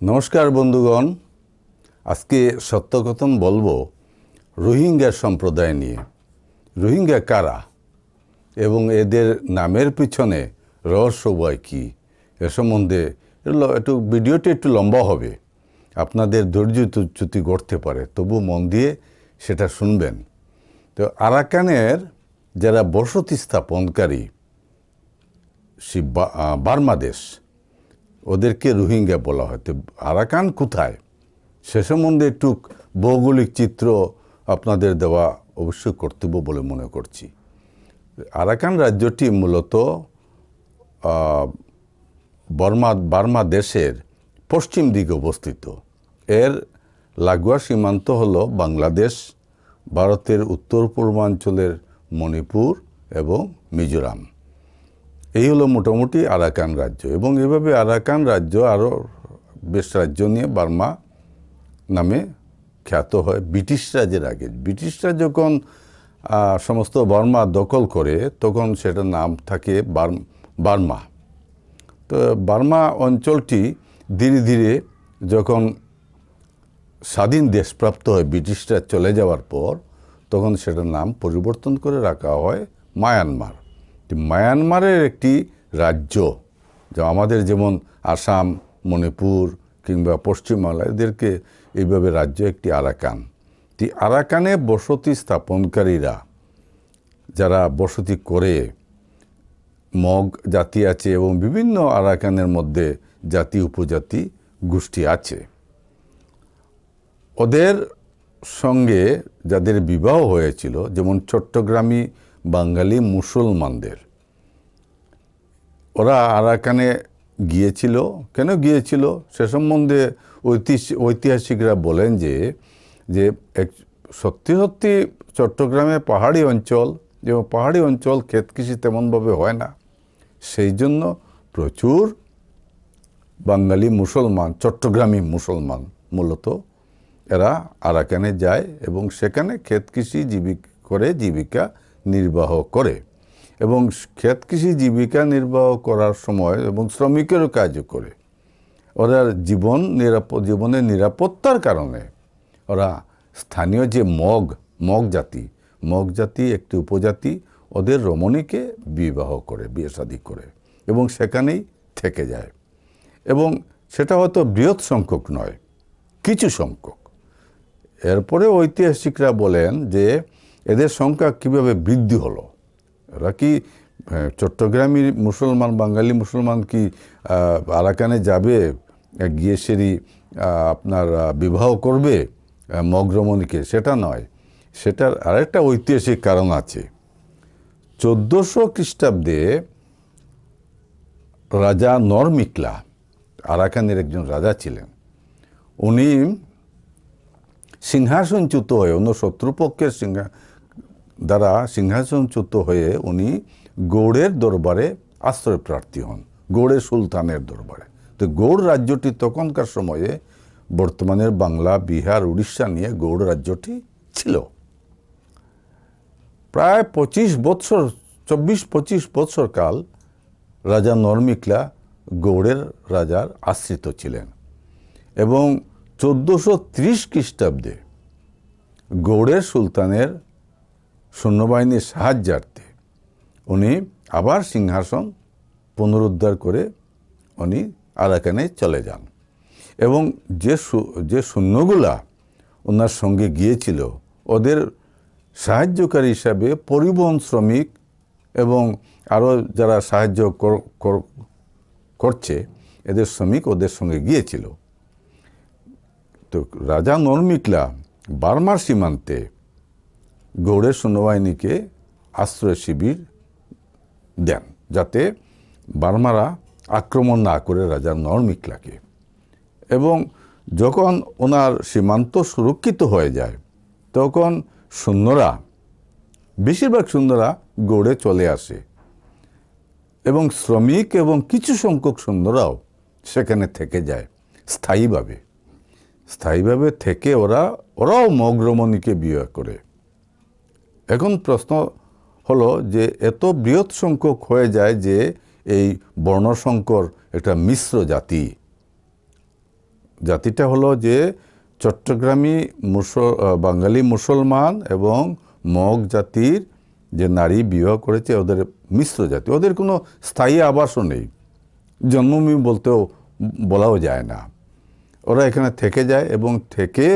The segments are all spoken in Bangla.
নমস্কার বন্ধুগণ, আজকে সত্যকথন বলবো রোহিঙ্গা সম্প্রদায় নিয়ে। রোহিঙ্গা কারা এবং এদের নামের পিছনে রহস্যময় কী এ সম্বন্ধে একটু ভিডিওটি একটু লম্বা হবে, আপনাদের ধৈর্যচ্যুতি ঘটতে পারে, তবু মন দিয়ে সেটা শুনবেন। তো আরাকানের যারা বসতি স্থাপনকারী বার্মা দেশ, ওদেরকে রোহিঙ্গা বলা হয়। তো আরাকান কোথায় সে সম্বন্ধে একটু ভৌগোলিক চিত্র আপনাদের দেওয়া অবশ্যই কর্তব্য বলে মনে করছি। আরাকান রাজ্যটি মূলত বার্মা দেশের পশ্চিম দিকে অবস্থিত। এর লাগোয়া সীমান্ত হলো বাংলাদেশ, ভারতের উত্তর পূর্বাঞ্চলের মণিপুর এবং মিজোরাম। এই হলো মোটামুটি আরাকান রাজ্য। এবং এভাবে আরাকান রাজ্য আরও বেশ রাজ্য নিয়ে বার্মা নামে খ্যাত হয় ব্রিটিশ রাজের আগে। ব্রিটিশরা যখন সমস্ত বার্মা দখল করে তখন সেটার নাম থাকে বার্মা। তো বার্মা অঞ্চলটি ধীরে ধীরে যখন স্বাধীন দেশপ্রাপ্ত হয় ব্রিটিশরা চলে যাওয়ার পর, তখন সেটার নাম পরিবর্তন করে রাখা হয় মায়ানমার। মায়ানমারের একটি রাজ্য, যা আমাদের যেমন আসাম, মণিপুর কিংবা পশ্চিমবাংলা, এদেরকে এইভাবে রাজ্য একটি আরাকান। আরাকানে বসতি স্থাপনকারীরা যারা বসতি করে, মগ জাতি আছে এবং বিভিন্ন আরাকানের মধ্যে জাতি উপজাতি গোষ্ঠী আছে। ওদের সঙ্গে যাদের বিবাহ হয়েছিল, যেমন চট্টগ্রামী বাঙালি মুসলমানদের, ওরা আরাকানে গিয়েছিল। কেন গিয়েছিল সে সম্বন্ধে ঐতিহাসিকরা বলেন যে সত্যি সত্যি চট্টগ্রামে পাহাড়ি অঞ্চল, যেমন পাহাড়ি অঞ্চল ক্ষেত কৃষি তেমনভাবে হয় না, সেই জন্য প্রচুর বাঙালি মুসলমান, চট্টগ্রামী মুসলমান মূলত এরা আরাকানে যায় এবং সেখানে ক্ষেত কৃষি জীবিকা নির্বাহ করে। এবং ক্ষেত কৃষি জীবিকা নির্বাহ করার সময় এবং শ্রমিকেরও কাজও করে। ওরা জীবনের নিরাপত্তার কারণে ওরা স্থানীয় যে মগ জাতি একটি উপজাতি, ওদের রমণীকে বিবাহ করে, বিয়ে শাদী করে এবং সেখানেই থেকে যায়। এবং সেটা হয়তো বৃহৎ সংখ্যক নয়, কিছু সংখ্যক। এরপরে ঐতিহাসিকরা বলেন যে এদের সংখ্যা কিভাবে বৃদ্ধি হলো। এরা কি চট্টগ্রামী মুসলমান, বাঙালি মুসলমান কি আরাকানে যাবে, গিয়ে সেরি আপনার বিবাহ করবে মগ রমণীকে? সেটা নয়, সেটার আরেকটা ঐতিহাসিক কারণ আছে। 1400 খ্রিস্টাব্দে রাজা নরমিক্লা, আরাকানের একজন রাজা ছিলেন, উনি সিংহাসনচ্যুত হয়ে, অন্য শত্রুপক্ষের দ্বারা সিংহাসনচ্যুত হয়ে উনি গৌড়ের দরবারে আশ্রয় প্রার্থী হন, গৌড়ের সুলতানের দরবারে। তো গৌড় রাজ্যটি তখনকার সময়ে বর্তমানের বাংলা, বিহার, উড়িষ্যা নিয়ে গৌড় রাজ্যটি ছিল। প্রায় 24-25 বৎসর কাল রাজা নরমিক্লা গৌড়ের রাজার আশ্রিত ছিলেন। এবং 1430 খ্রিস্টাব্দে গৌড়ের সুলতানের সৈন্যবাহিনীর সাহায্যার্থে উনি আবার সিংহাসন পুনরুদ্ধার করে উনি আরাকানে চলে যান। এবং যে সৈন্যগুলা ওনার সঙ্গে গিয়েছিল, ওদের সাহায্যকারী হিসাবে পরিবহন শ্রমিক এবং আরও যারা সাহায্য করছে এদের শ্রমিক ওদের সঙ্গে গিয়েছিল। তো রাজা নরমিক্লা বার্মার সীমান্তে গৌড়ের সৈন্যবাহিনীকে আশ্রয় শিবির দেন, যাতে বার্মারা আক্রমণ না করে রাজা নরমিক্লাকে। এবং যখন ওনার সীমান্ত সুরক্ষিত হয়ে যায়, তখন বেশিরভাগ সৈন্যরা গৌড়ে চলে আসে এবং শ্রমিক এবং কিছু সংখ্যক সৈন্যরাও সেখানে থেকে যায় স্থায়ীভাবে থেকে ওরাও মগ রমণীকে বিয়ে করে। এখন প্রশ্ন হলো যে এত বৃহৎ সংখ্যক হয়ে যায় যে এই বর্ণসংকর একটা মিশ্র জাতি জাতিটা হলো যে চট্টগ্রামী বাঙালি মুসলমান এবং মগ জাতির যে নারী বিবাহ করেছে ওদের মিশ্র জাতি, ওদের কোনো স্থায়ী আবাসও নেই, জন্মভূমি বলাও যায় না। ওরা এখানে থেকে যায় এবং থেকে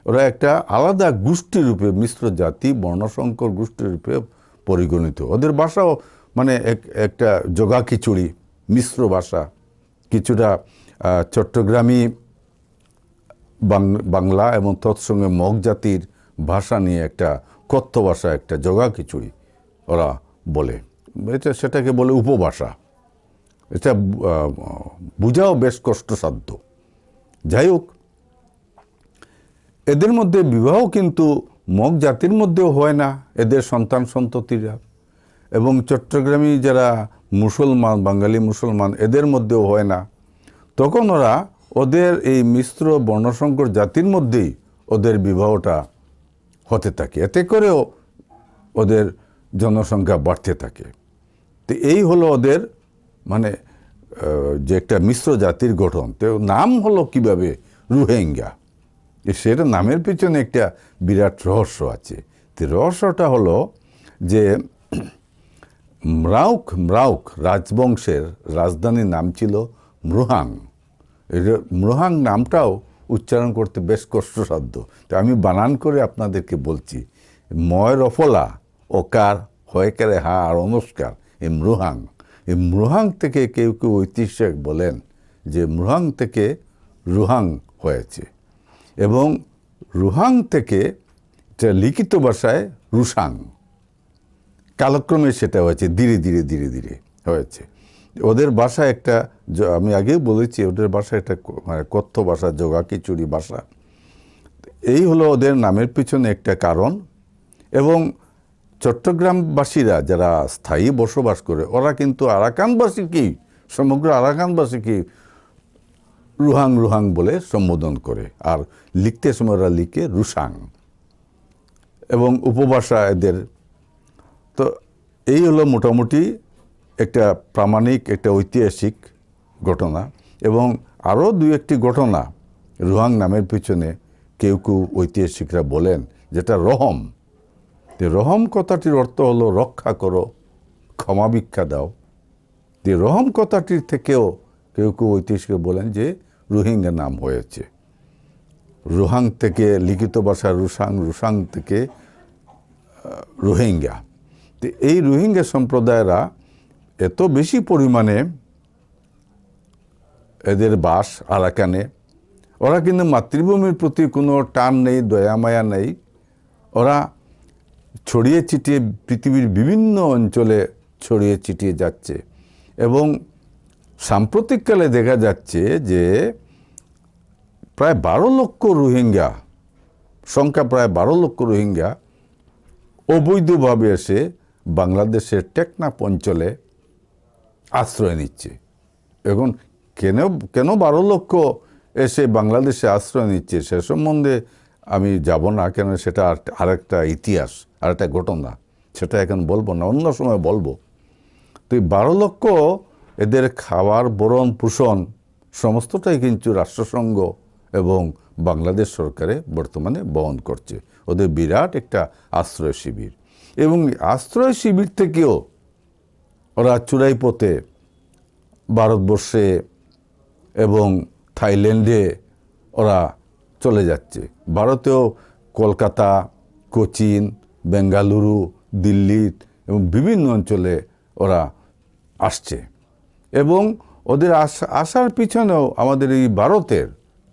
ওরা একটা আলাদা গোষ্ঠী রূপে, মিশ্র জাতি বর্ণসংকর গোষ্ঠী রূপে পরিগণিত। ওদের ভাষাও মানে একটা জগা খিচুড়ি মিশ্র ভাষা, কিছুটা চট্টগ্রামী বাংলা এবং তৎসঙ্গে মগ জাতির ভাষা নিয়ে একটা কথ্য ভাষা, একটা জগা খিচুড়ি ওরা বলে। সেটাকে বলে উপভাষা। এটা বোঝাও বেশ কষ্টসাধ্য। যাই হোক, এদের মধ্যে বিবাহ কিন্তু মগ জাতির মধ্যেও হয় না, এদের সন্তান সন্ততিরা, এবং চট্টগ্রামী যারা মুসলমান, বাঙালি মুসলমান, এদের মধ্যেও হয় না। তখন ওরা ওদের এই মিশ্র বর্ণসংকর জাতির মধ্যেই ওদের বিবাহটা হতে থাকে, এতে করেও ওদের জনসংখ্যা বাড়তে থাকে। তো এই হলো ওদের মানে যে একটা মিশ্র জাতির গঠন। তো নাম হলো কিভাবে রোহিঙ্গা, সেটা নামের পিছনে একটা বিরাট রহস্য আছে। তো রহস্যটা হলো যে ম্রাউক রাজবংশের রাজধানীর নাম ছিল মৃহাং। মৃহাং নামটাও উচ্চারণ করতে বেশ কষ্টসাধ্য। তো আমি বানান করে আপনাদেরকে বলছি, ময় রফলা ওকার হয়কারে হা আর অনুষ্কার, এই মৃহাং। এই মৃহাং থেকে কেউ কেউ ঐতিহাসিক বলেন যে মৃহাং থেকে রুহাং হয়েছে, এবং রুহাং থেকে লিখিত ভাষায় রুসাং, কালক্রমে সেটা হয়েছে, ধীরে ধীরে ধীরে ধীরে হয়েছে। ওদের ভাষা একটা, আমি আগেও বলেছি, ওদের ভাষা একটা মানে কথ্য ভাষা, জগা খিচুড়ি ভাষা। এই হলো ওদের নামের পিছনে একটা কারণ। এবং চট্টগ্রামবাসীরা যারা স্থায়ী বসবাস করে, ওরা কিন্তু আরাকানবাসীকেই, সমগ্র আরাকানবাসীকেই রুহাং রুহাং বলে সম্বোধন করে, আর লিখতে সময় ওরা লিখে রুসাং, এবং উপভাষা এদের। তো এই হলো মোটামুটি একটা প্রামাণিক, একটা ঐতিহাসিক ঘটনা। এবং আরও দুই একটি ঘটনা রুহাং নামের পিছনে কেউ কেউ ঐতিহাসিকরা বলেন, যেটা রহম। যে রহম কথাটির অর্থ হলো রক্ষা করো, ক্ষমা ভিক্ষা দাও। যে রহম কথাটির থেকেও কেউ কেউ ঐতিহাসিকরা বলেন যে রোহিঙ্গা নাম হয়েছে। রুহাং থেকে লিখিত ভাষা রুসাং, রুসাং থেকে রোহিঙ্গা। তো এই রোহিঙ্গা সম্প্রদায়েরা এত বেশি পরিমাণে এদের বাস আরাকানে, ওরা কিন্তু মাতৃভূমির প্রতি কোনো টান নেই, দয়া মায়া নেই। ওরা ছড়িয়ে ছিটিয়ে পৃথিবীর বিভিন্ন অঞ্চলে ছড়িয়ে ছিটিয়ে যাচ্ছে। এবং সাম্প্রতিককালে দেখা যাচ্ছে যে প্রায় 12 লক্ষ রোহিঙ্গা, সংখ্যা প্রায় 12 লক্ষ রোহিঙ্গা অবৈধভাবে এসে বাংলাদেশের টেকনাফ অঞ্চলে আশ্রয় নিচ্ছে। এখন কেন 12 লক্ষ এসে বাংলাদেশে আশ্রয় নিচ্ছে সে সম্বন্ধে আমি যাব না, কেন সেটা আরেকটা ইতিহাস, আরেকটা ঘটনা, সেটা এখন বলবো না, অন্য সময় বলবো। তো এই 12 লক্ষ এদের খাবার, ভরণ পোষণ সমস্তটাই কিন্তু রাষ্ট্রসংঘ এবং বাংলাদেশ সরকারে বর্তমানে বহন করছে। ওদের বিরাট একটা আশ্রয় শিবির, এবং আশ্রয় শিবির থেকেও ওরা চূড়াই পথে ভারতবর্ষে এবং থাইল্যান্ডে ওরা চলে যাচ্ছে। ভারতেও কলকাতা, কোচিন, বেঙ্গালুরু, দিল্লি এবং বিভিন্ন অঞ্চলে ওরা আসছে। এবং ওদের আসার পিছনেও আমাদের এই ভারতের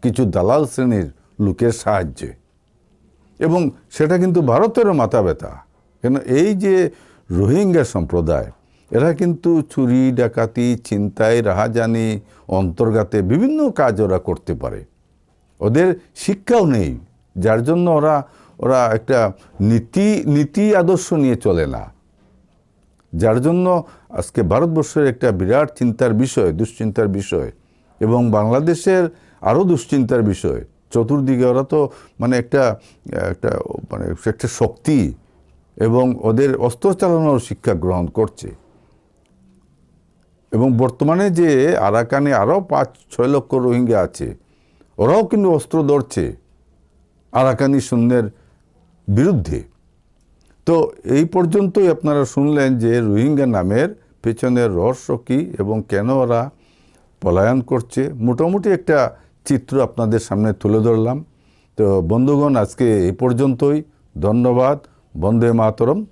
কিছু দালাল শ্রেণীর লোকের সাহায্যে, এবং সেটা কিন্তু ভারতেরও মাথা ব্যথা। কেন এই যে রোহিঙ্গা সম্প্রদায়, এরা কিন্তু চুরি, ডাকাতি, ছিনতাই, রাহাজানি অন্তর্গাতে বিভিন্ন কাজ ওরা করতে পারে। ওদের শিক্ষাও নেই, যার জন্য ওরা একটা নীতি আদর্শ নিয়ে চলে না, যার জন্য আজকে ভারতবর্ষের একটা বিরাট চিন্তার বিষয়, দুশ্চিন্তার বিষয়, এবং বাংলাদেশের আরও দুশ্চিন্তার বিষয়। চতুর্দিকে ওরা তো মানে একটা শক্তি, এবং ওদের অস্ত্র চালানোর শিক্ষা গ্রহণ করছে। এবং বর্তমানে যে আরাকানে আরও 5-6 লক্ষ রোহিঙ্গা আছে, ওরাও কিন্তু অস্ত্র ধরছে আরাকানি সৈন্যের বিরুদ্ধে। তো এই পর্যন্তই আপনারা শুনলেন যে রোহিঙ্গা নামের পেছনের রহস্য কী এবং কেন ওরা পলায়ন করছে। মোটামুটি একটা চিত্র আপনাদের সামনে তুলে ধরলাম। তো বন্ধুগণ, আজকে এই পর্যন্তই। ধন্যবাদ। বন্দে মাতরম।